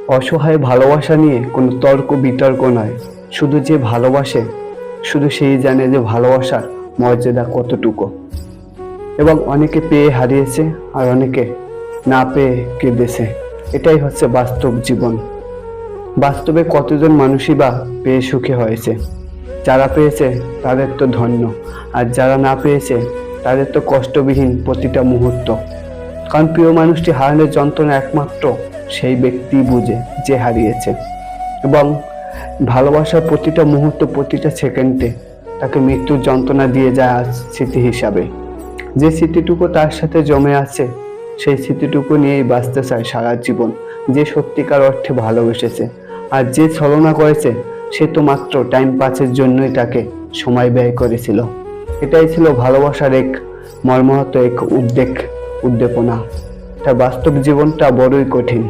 অসহায় ভালোবাসা নিয়ে কোনো তর্ক বিতর্ক নয়, শুধু যে ভালোবাসে শুধু সেই জানে যে ভালোবাসার মর্যাদা কতটুকু। এবং অনেকে পেয়ে হারিয়েছে আর অনেকে না পেয়ে কেঁদেছে। এটাই হচ্ছে বাস্তব জীবন। বাস্তবে কতজন মানুষই বা পেয়ে সুখী হয়েছে। যারা পেয়েছে তাদের তো ধন্য, আর যারা না পেয়েছে তাদের তো কষ্টবিহীন প্রতিটা মুহূর্ত। কারণ প্রিয় মানুষটি হারানোর যন্ত্রণা একমাত্র সেই ব্যক্তি বুঝে যে হারিয়েছে। এবং ভালোবাসার প্রতিটা মুহূর্ত, প্রতিটা সেকেন্ডে তাকে মৃত্যুর যন্ত্রণা দিয়ে যায় আজ স্মৃতি হিসাবে। যে স্মৃতিটুকু তার সাথে জমে আছে সেই স্মৃতিটুকু নিয়েই বাঁচতে চায় সারা জীবন। যে সত্যিকার অর্থে ভালোবেসেছে, আর যে ছলনা করেছে সে তো মাত্র টাইম পাসের জন্যই তাকে সময় ব্যয় করেছিল। এটাই ছিল ভালোবাসার এক মর্মাহত এক উদ্বেগনা। তার বাস্তব জীবনটা বড়ই কঠিন।